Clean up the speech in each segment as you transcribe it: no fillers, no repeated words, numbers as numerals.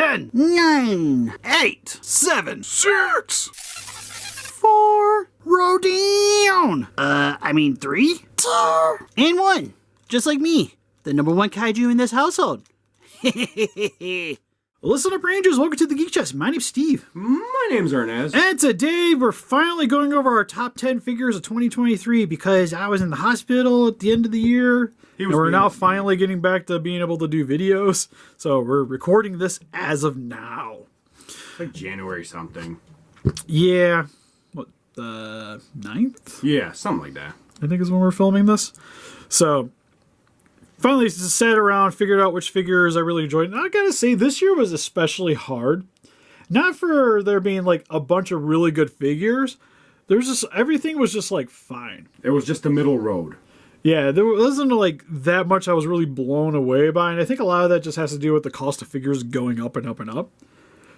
10, 9, 8, 7, 6, 4, row down. 3, 2, and 1. Just like me, the #1 kaiju in this household. Listen up, Rangers. Welcome to the Geek Chest. My name's Steve. My name's Arnes. And today we're finally going over our top 10 figures of 2023 because I was in the hospital at the end of the year. And we're now finally getting back to being able to do videos. So we're recording this as of now. Like January something. Yeah. What, the 9th? Yeah, something like that. I think is when we're filming this. So finally just sat around, figured out which figures I really enjoyed. And I gotta say, this year was especially hard. Not for there being like a bunch of really good figures. There's just, everything was just like fine. It was just a middle road. Yeah, there wasn't like that much I was really blown away by. And I think a lot of that just has to do with the cost of figures going up and up and up.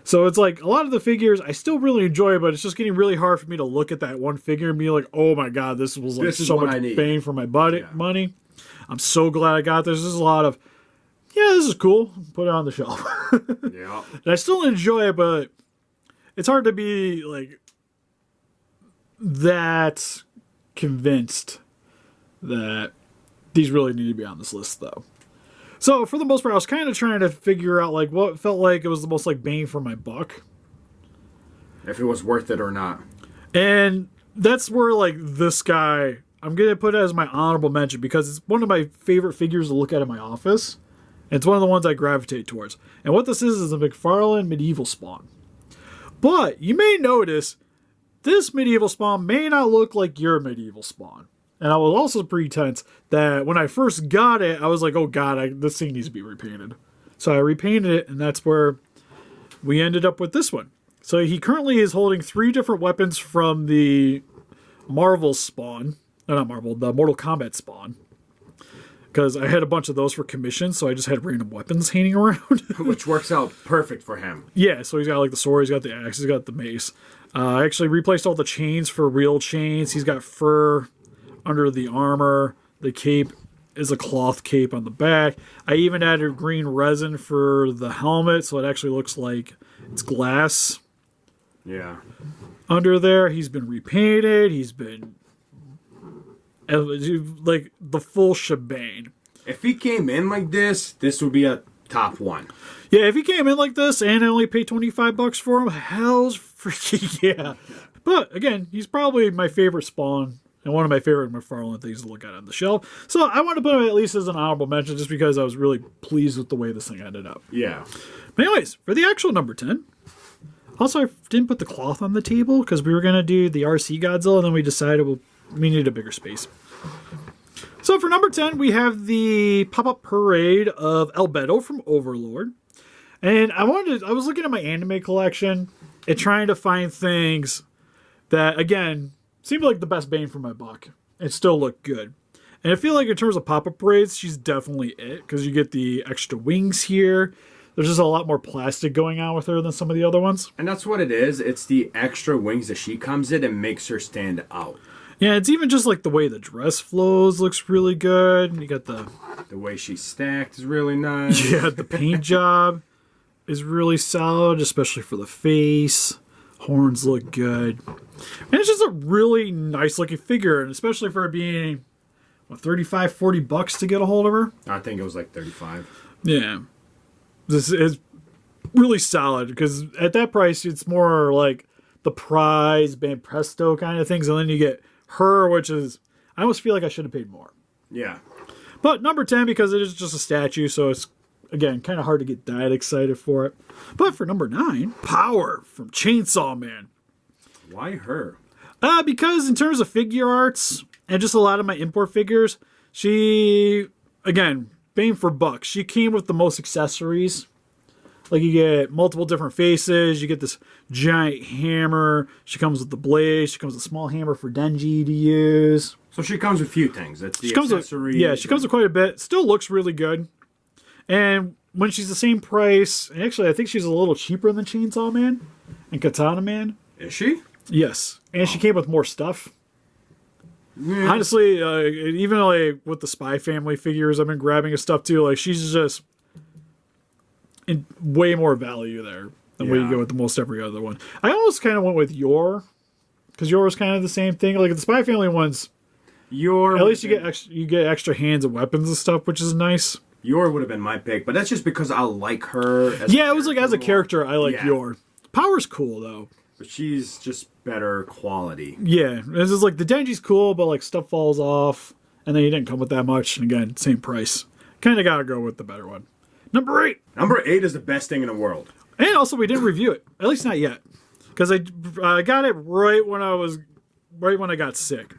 So it's like a lot of the figures I still really enjoy, but it's just getting really hard for me to look at that one figure and be like, oh my god, this was like so much bang for my money. I'm so glad I got this. There's a lot of, yeah, this is cool. Put it on the shelf. Yeah. And I still enjoy it, but it's hard to be like that convinced that these really need to be on this list, though. So for the most part, I was kind of trying to figure out like what felt like it was the most like bang for my buck, If it was worth it or not. and that's where like this guy I'm gonna put as my honorable mention because it's one of my favorite figures to look at in my office. And it's one of the ones I gravitate towards. And what this is a McFarlane medieval spawn. But you may notice this medieval spawn may not look like your medieval spawn. And I will also pretense that when I first got it, I was like, oh god, this thing needs to be repainted. So I repainted it, and that's where we ended up with this one. So he currently is holding 3 different weapons from the Marvel spawn. Not Marvel, the Mortal Kombat spawn. Because I had a bunch of those for commission, so I just had random weapons hanging around. Which works out perfect for him. Yeah, so he's got like the sword, he's got the axe, he's got the mace. I actually replaced all the chains for real chains. He's got fur under the armor. The cape is a cloth cape on the back. I even added green resin for the helmet, so it actually looks like it's glass. Yeah. Under there, he's been repainted. He's been like the full shebang. If he came in like this would be a top 1. Yeah, if he came in like this and I only paid $25 for him, hell's freaking yeah. But again, he's probably my favorite spawn and one of my favorite McFarlane things to look at on the shelf. So I want to put him at least as an honorable mention just because I was really pleased with the way this thing ended up. Yeah. But anyways, for the actual number 10. Also, I didn't put the cloth on the table because we were going to do the RC Godzilla and then we decided we needed a bigger space. So for number 10, we have the pop-up parade of Albedo from Overlord. And I was looking at my anime collection and trying to find things that, again, seemed like the best bang for my buck. It still looked good. And I feel like in terms of pop-up parades, she's definitely it. Because you get the extra wings here. There's just a lot more plastic going on with her than some of the other ones. And that's what it is. It's the extra wings that she comes in and makes her stand out. Yeah, it's even just like the way the dress flows looks really good. You got the way she's stacked is really nice. Yeah, the paint job is really solid, especially for the face. Horns look good. And it's just a really nice looking figure, and especially for it being, what, $35-$40 to get a hold of her? I think it was like 35. Yeah. This is really solid, because at that price, it's more like the prize, Band Presto kind of things, and then you get her, which is, I almost feel like I should have paid more. Yeah. But number 10, because it is just a statue, so it's, again, kind of hard to get that excited for it. But for number 9, Power from Chainsaw Man. Why her? Because in terms of figure arts and just a lot of my import figures, she, again, bang for buck. She came with the most accessories. Like, you get multiple different faces. You get this giant hammer. She comes with the blade. She comes with a small hammer for Denji to use. So she comes with a few things. That's the accessories. Yeah, she comes with quite a bit. Still looks really good. And when she's the same price, and actually I think she's a little cheaper than Chainsaw Man and Katana Man. Is she? Yes. And she came with more stuff. Yeah. Honestly, even like with the Spy Family figures I've been grabbing and stuff too, like she's just way more value there than what you get with the most every other one. I almost kind of went with Yor, because Yor is kind of the same thing. Like the Spy Family ones, Yor at least you get extra hands and weapons and stuff, which is nice. Yor would have been my pick, but that's just because I like her. It was like as a character, I like Yor. Power's cool though. But she's just better quality. Yeah, it's just like the Denji's cool, but like stuff falls off, and then he didn't come with that much. And again, same price. Kind of gotta go with the better one. Number 8. Number 8 is the best thing in the world. And also, we didn't review it, at least not yet, because I got it right when I got sick.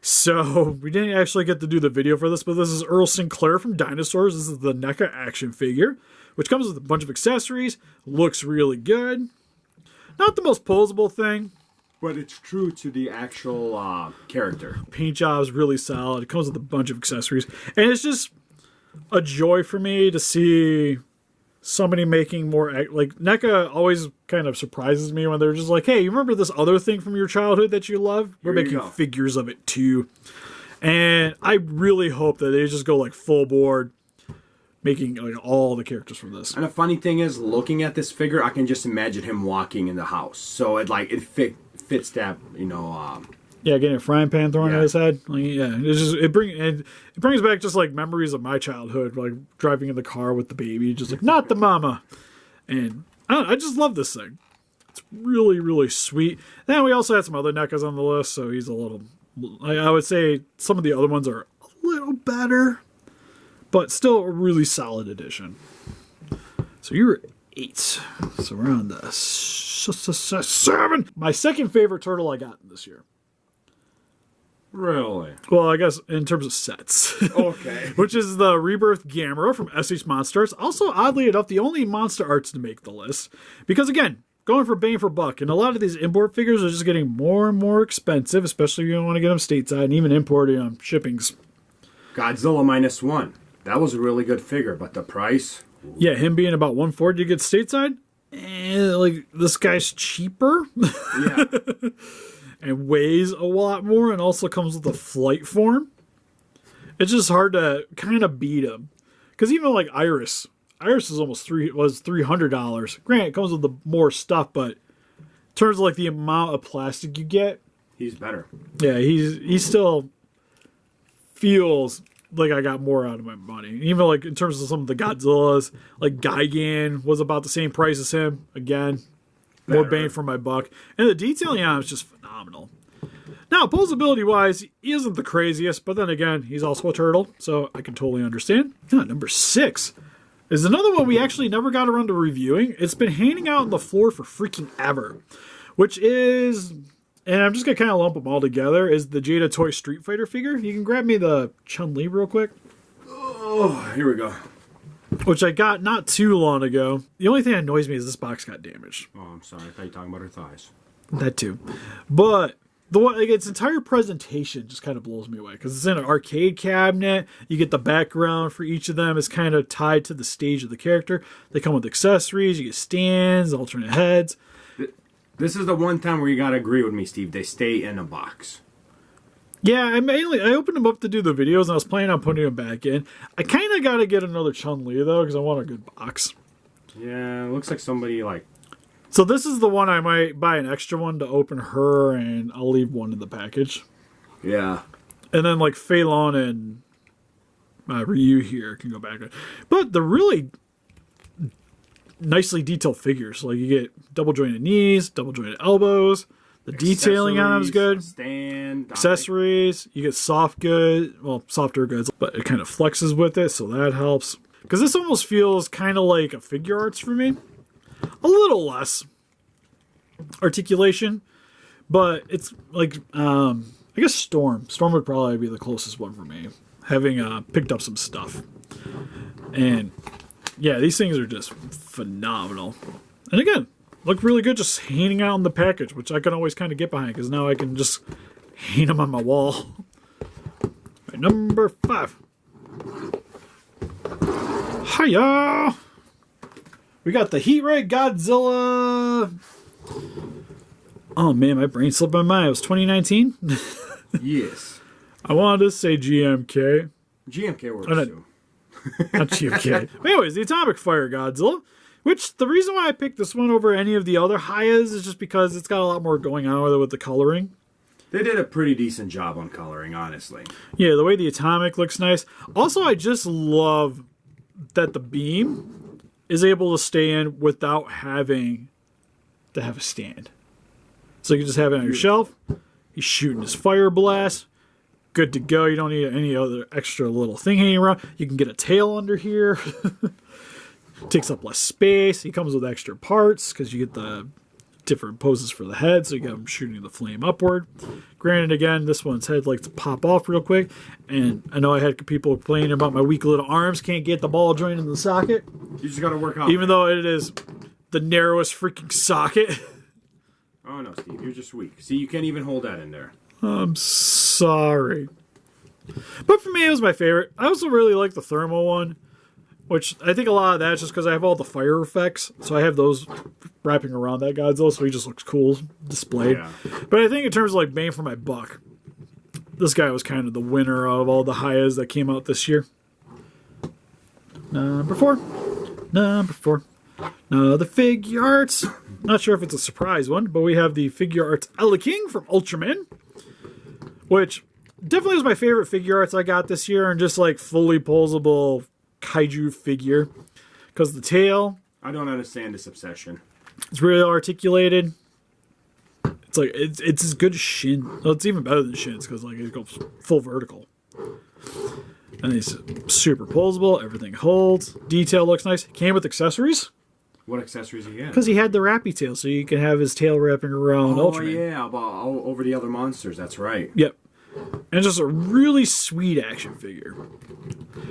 So we didn't actually get to do the video for this, but this is Earl Sinclair from Dinosaurs. This is the NECA action figure, which comes with a bunch of accessories. Looks really good. Not the most posable thing, but it's true to the actual character. Paint job is really solid. It comes with a bunch of accessories, and it's just a joy for me to see somebody making more. Like NECA always kind of surprises me when they're just like, "Hey, you remember this other thing from your childhood that you love? We're making figures of it too." And I really hope that they just go like full board, making like all the characters from this. And the funny thing is, looking at this figure, I can just imagine him walking in the house. So it fits that, getting a frying pan thrown at his head. Like, it brings back just like memories of my childhood, like driving in the car with the baby, just like not the mama. And I just love this thing. It's really, really sweet. Then we also had some other NECAs on the list, so he's a little. I would say some of the other ones are a little better, but still a really solid addition. So you were 8. So we're on the 7. My second favorite turtle I got this year. Really? Well, I guess in terms of sets. Okay. Which is the Rebirth Gamra from SH Monsterarts. Also, oddly enough, the only Monsterarts to make the list. Because again, going for bang for buck. And a lot of these import figures are just getting more and more expensive, especially if you want to get them stateside and even importing on shippings. Godzilla -1. That was a really good figure, but the price? Yeah, him being about 140 to get stateside. And like this guy's cheaper. Yeah. And weighs a lot more, and also comes with a flight form. It's just hard to kind of beat him, because even like Iris is almost $300. Granted, it comes with the more stuff, but in terms of like the amount of plastic you get, he's better. Yeah, he still feels like I got more out of my money. Even like in terms of some of the Godzillas, like Gigan was about the same price as him. Again, more bang for my buck. And the detailing on him is just phenomenal. Now, posability-wise, he isn't the craziest, but then again, he's also a turtle, so I can totally understand. Number 6 is another one we actually never got around to reviewing. It's been hanging out on the floor for freaking ever, which is, and I'm just going to kind of lump them all together, is the Jada Toy Street Fighter figure. You can grab me the Chun-Li real quick. Oh, here we go. Which I got not too long ago. The only thing that annoys me is this box got damaged. Oh, I'm sorry. I thought you were talking about her thighs. That too. But the one, like, its entire presentation just kind of blows me away, because it's in an arcade cabinet. You get the background for each of them is kind of tied to the stage of the character. They come with accessories. You get stands, alternate heads. This is the one time where you gotta agree with me, Steve. They stay in a box. Yeah, I opened them up to do the videos, and I was planning on putting them back in. I kind of got to get another Chun-Li, though, because I want a good box. Yeah, it looks like somebody, like... So this is the one I might buy an extra one to open her, and I'll leave one in the package. Yeah. And then, like, Fei Lon and Ryu here can go back. But the really nicely detailed figures. Like, you get double-jointed knees, double-jointed elbows. The detailing on them is good. Stand, accessories. You get softer goods, but it kind of flexes with it, so that helps. Because this almost feels kind of like a Figuarts for me. A little less articulation, but it's like, I guess Storm. Storm would probably be the closest one for me, having picked up some stuff. And yeah, these things are just phenomenal. And again, look really good just hanging out in the package, which I can always kind of get behind, because now I can just hang them on my wall. Right, number 5. Hiya! We got the Heat Ray Godzilla. Oh man, my brain slipped my mind. It was 2019? Yes. I wanted to say GMK. GMK works too. Not cheapskate. Anyways, the Atomic Fire Godzilla, which the reason why I picked this one over any of the other Hiyas is just because it's got a lot more going on with it with the coloring. They did a pretty decent job on coloring, honestly. Yeah, the way the Atomic looks nice. Also, I just love that the beam is able to stay in without having to have a stand. So you can just have it on your shelf. He's shooting his fire blast. Good to go. You don't need any other extra little thing hanging around. You can get a tail under here. Takes up less space. He comes with extra parts because you get the different poses for the head, so you get him shooting the flame upward. Granted, again, this one's head likes to pop off real quick, and I know I had people complaining about my weak little arms, can't get the ball joint in the socket. You just gotta work out. Even though it is the narrowest freaking socket. Oh no, Steve, you're just weak. See, you can't even hold that in there. I'm sorry. But for me, it was my favorite. I also really like the thermal one, which I think a lot of that's just because I have all the fire effects. So I have those wrapping around that Godzilla, so he just looks cool displayed. Yeah. But I think in terms of like bang for my buck, this guy was kind of the winner of all the Hiyas that came out this year. Number four. The Figuarts. Not sure if it's a surprise one, but we have the Figuarts Ella King from Ultraman, which definitely was my favorite Figuarts I got this year, and just like fully posable kaiju figure. Because the tail, I don't understand this obsession. It's really articulated. It's like it's as good as Shin. Well, it's even better than Shin's because like it goes full vertical. And it's super posable. Everything holds. Detail looks nice. Came with accessories. What accessories he had? Because he had the wrappy tail, so you can have his tail wrapping around Ultraman. Oh yeah, about over the other monsters. That's right. Yep. And just a really sweet action figure.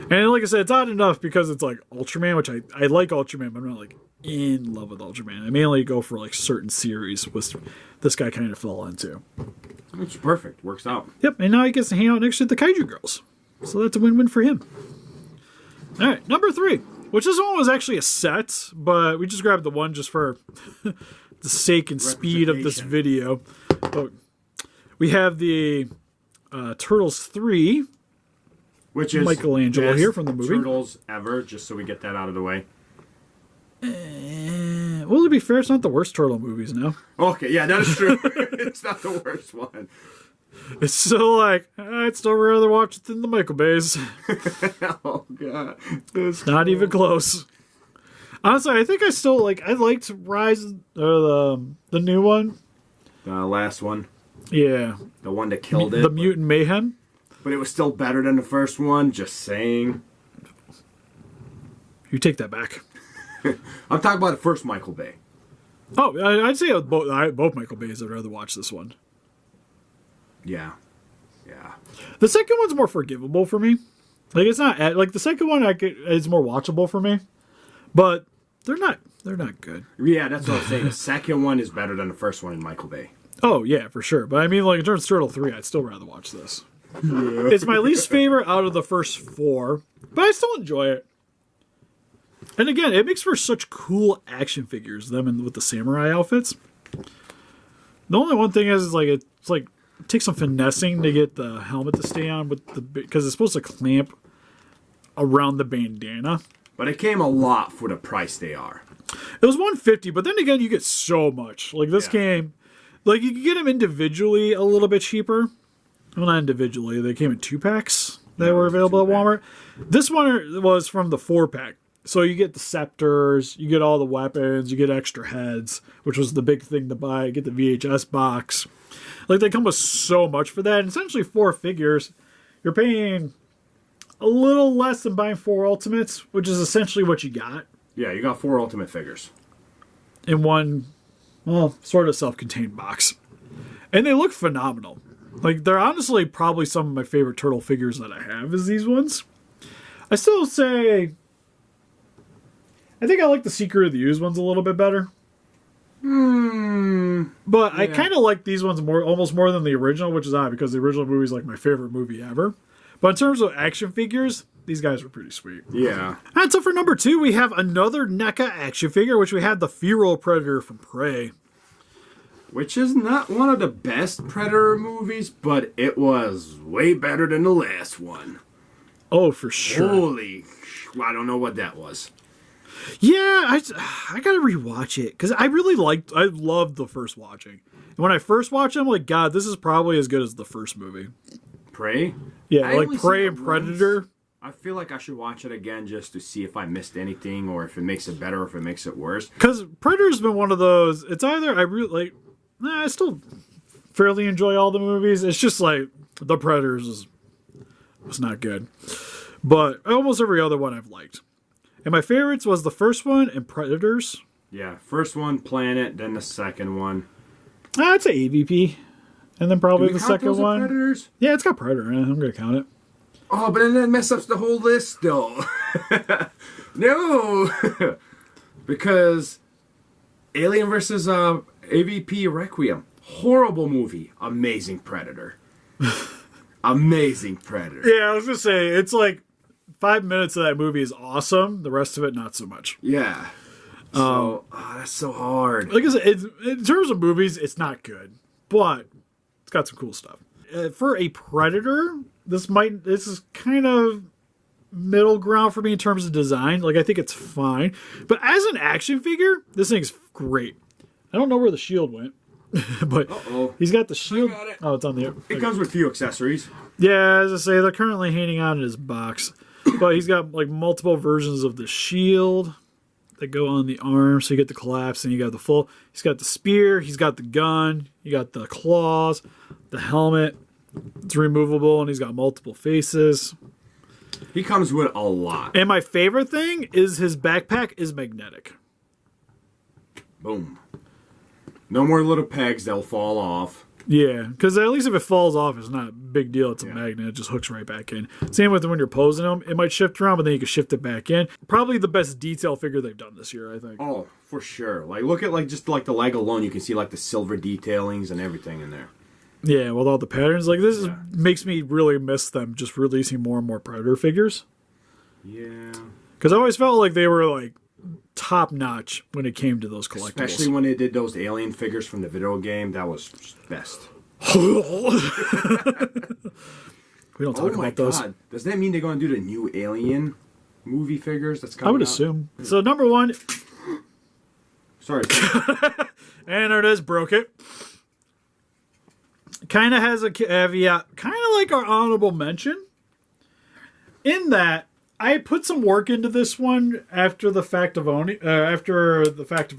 And like I said, it's odd enough because it's like Ultraman, which I like Ultraman, but I'm not like in love with Ultraman. I mainly go for like certain series, which this guy kind of fell into. It's perfect. Works out. Yep. And now he gets to hang out next to the Kaiju girls. So that's a win-win for him. All right, number 3. Which this one was actually a set, but we just grabbed the one just for the sake and speed of this video. But we have the Turtles 3, which is Michelangelo here from the movie. Turtles ever, just so we get that out of the way. Well, to be fair, it's not the worst Turtle movies now. Okay, yeah, that is true. It's not the worst one. It's still like, I'd still rather watch it than the Michael Bays. Oh, God. It's not even close. Honestly, I think I still like, I liked Rise, or the new one. The last one. Yeah. The one that killed it. The Mutant Mayhem. But it was still better than the first one, just saying. You take that back. I'm talking about the first Michael Bay. Oh, I'd say both Michael Bays. I'd rather watch this one. Yeah. Yeah. The second one's more forgivable for me. Like, it's not like the second one is more watchable for me. But they're not good. Yeah, that's what I'm saying. The second one is better than the first one in Michael Bay. Oh, yeah, for sure. But I mean, like, in terms of Turtle 3, I'd still rather watch this. Yeah. It's my least favorite out of the first 4, but I still enjoy it. And again, it makes for such cool action figures, them with the samurai outfits. The only one thing is like, it takes some finessing to get the helmet to stay on because it's supposed to clamp around the bandana. But it came a lot for the price they are. It was $150, but then again, you get so much. Like this came, like you could get them individually a little bit cheaper. Well, not individually. They came in 2-packs that were available at Walmart. This one was from the 4-pack. So you get the scepters, you get all the weapons, you get extra heads, which was the big thing to buy. You get the VHS box. Like, they come with so much for that. And essentially 4 figures. You're paying a little less than buying 4 Ultimates, which is essentially what you got. Yeah, you got 4 Ultimate figures. In one, well, sort of self-contained box. And they look phenomenal. Like, they're honestly probably some of my favorite Turtle figures that I have is these ones. I still say, I think I like the Secret of the Ooze ones a little bit better. But I kind of like these ones almost more than the original, which is odd because the original movie is like my favorite movie ever. But in terms of action figures, these guys were pretty sweet. Yeah. And so for number 2, we have another NECA action figure, which we had the Feral Predator from Prey. Which is not one of the best Predator movies, but it was way better than the last one. Oh, for sure. Holy I don't know what that was. Yeah, I gotta rewatch it because I loved the first watching. And when I first watched it, I'm like, God, this is probably as good as the first movie. Prey? Yeah, I like only Prey seen and it Predator. once. I feel like I should watch it again just to see if I missed anything or if it makes it better or if it makes it worse. Because Predator's been one of those. It's either I really like. I still fairly enjoy all the movies. It's just like the Predators was not good, but almost every other one I've liked. And my favorites was the first one and Predators. Yeah, first one, Planet, then the second one. I'd say AVP, and then probably the count second those as one. Predators? Yeah, it's got Predator in it. I'm gonna count it. Oh, but then that messes up the whole list, though. No, because Alien versus AVP Requiem, horrible movie. Amazing Predator. Amazing Predator. Yeah, I was gonna say it's like 5 minutes of that movie is awesome. The rest of it, not so much. Yeah. So, that's so hard. Like I said, in terms of movies, it's not good, but it's got some cool stuff. For a Predator, this is kind of middle ground for me in terms of design. Like, I think it's fine, but as an action figure, this thing's great. I don't know where the shield went, but he's got the shield. got it. Oh, it's on the. It comes with few accessories. Yeah, as I say, they're currently hanging on in his box, but he's got like multiple versions of the shield that go on the arm, so you get the collapse and you got the full. He's got the spear, he's got the gun, you got the claws, the helmet. It's removable and he's got multiple faces. He comes with a lot. And my favorite thing is his backpack is magnetic. Boom. No more little pegs that'll fall off. Yeah, because at least if it falls off, it's not a big deal. It's a magnet. It just hooks right back in. Same with when you're posing them. It might shift around, but then you can shift it back in. Probably the best detail figure they've done this year, I think. Oh, for sure. Like, look at just the leg alone. You can see like the silver detailings and everything in there. Yeah, with all the patterns. Like, makes me really miss them just releasing more and more Predator figures. Yeah. Because I always felt like they were like top notch when it came to those collectibles. Especially when they did those alien figures from the video game. That was best. We don't talk about those. God. Does that mean they're going to do the new Alien movie figures that's coming I would out? assume. So number one. Sorry. And Arnes broke it. Kind of has a caveat, kind of like our honorable mention, in that I put some work into this one after the fact of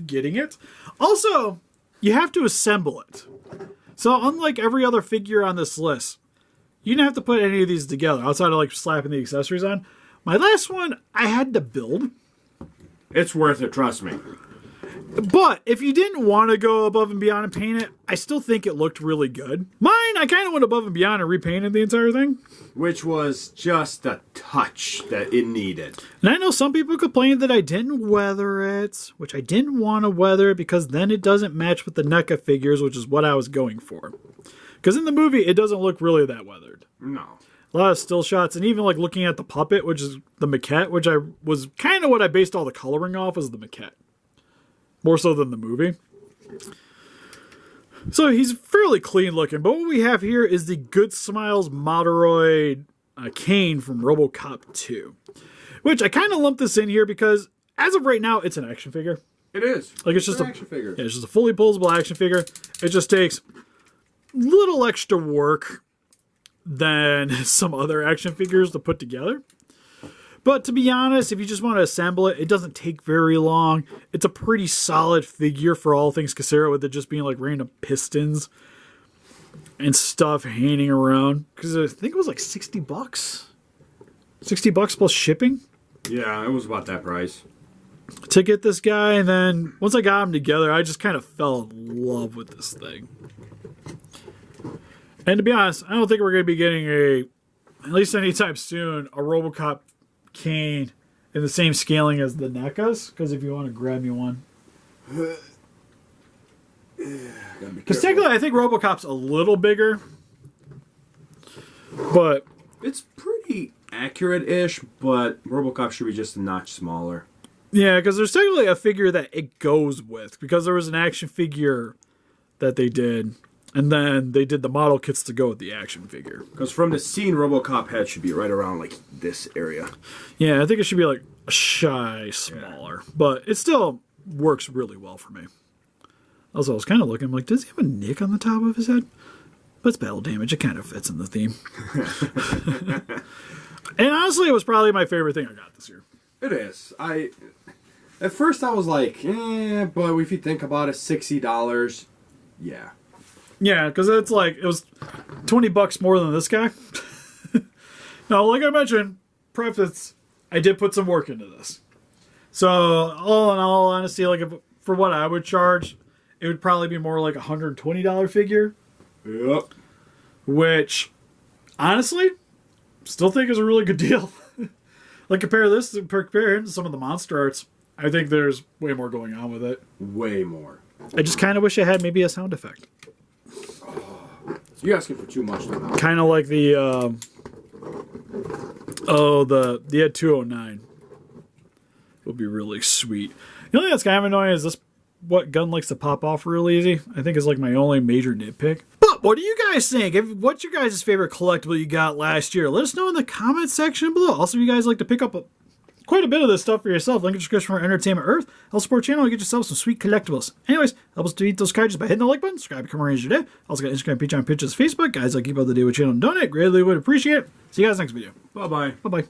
getting it. Also, you have to assemble it. So unlike every other figure on this list, you didn't have to put any of these together outside of like slapping the accessories on. My last one, I had to build. It's worth it, trust me. But if you didn't want to go above and beyond and paint it, I still think it looked really good. Mine, I kind of went above and beyond and repainted the entire thing. Which was just a touch that it needed. And I know some people complained that I didn't weather it, which I didn't want to weather it because then it doesn't match with the NECA figures, which is what I was going for. Because in the movie, it doesn't look really that weathered. No. A lot of still shots, and even like looking at the puppet, which is the maquette, which I was kind of what I based all the coloring off, was the maquette. More so than the movie. So he's fairly clean looking, but what we have here is the Good Smiles Moderoid Kane from RoboCop 2. Which I kind of lumped this in here because as of right now, it's an action figure. It is. Like it's just an action figure. Yeah, it's just a fully posable action figure. It just takes little extra work than some other action figures to put together. But to be honest, if you just want to assemble it, it doesn't take very long. It's a pretty solid figure for all things considered, with it just being like random pistons and stuff hanging around. Because I think it was like $60. $60 plus shipping. Yeah, it was about that price. To get this guy, and then once I got him together, I just kind of fell in love with this thing. And to be honest, I don't think we're going to be getting at least anytime soon, a RoboCop Kane in the same scaling as the NECAs, because if you want to grab me one. Because technically I think RoboCop's a little bigger, but it's pretty accurate-ish, but RoboCop should be just a notch smaller. Yeah, because there's technically a figure that it goes with, because there was an action figure that they did, And then they did the model kits to go with the action figure. Because from the scene, RoboCop head should be right around like this area. Yeah, I think it should be like a shy smaller, but it still works really well for me. Also, I was kind of looking, I'm like, does he have a nick on the top of his head? But it's battle damage. It kind of fits in the theme. And honestly, it was probably my favorite thing I got this year. It is. At first I was like, but if you think about it, $60, yeah. Yeah, because it's like, it was $20 more than this guy. Now, like I mentioned, preface, I did put some work into this. So, all in all honesty, like for what I would charge, it would probably be more like a $120 figure. Yep. Which, honestly, still think is a really good deal. Like, compare him to some of the Monsterarts. I think there's way more going on with it. Way more. I just kind of wish I had maybe a sound effect. You're asking for too much now. Kind of like the Ed 209 would be really sweet. The only thing that's kind of annoying is this what gun likes to pop off real easy. I think is like my only major nitpick. But what do you guys think? What's your guys' favorite collectible you got last year? Let us know in the comment section below. Also, if you guys like to pick up quite a bit of this stuff for yourself, link in the description for Entertainment Earth. Help support the channel and get yourself some sweet collectibles. Anyways, help us to eat those kaijus by hitting the like button, subscribe, become a ranger today. Also got Instagram, Patreon, pictures, Facebook. Guys, like keep up the day with channel and donate. Greatly would appreciate it. See you guys next video. Bye-bye. Bye-bye.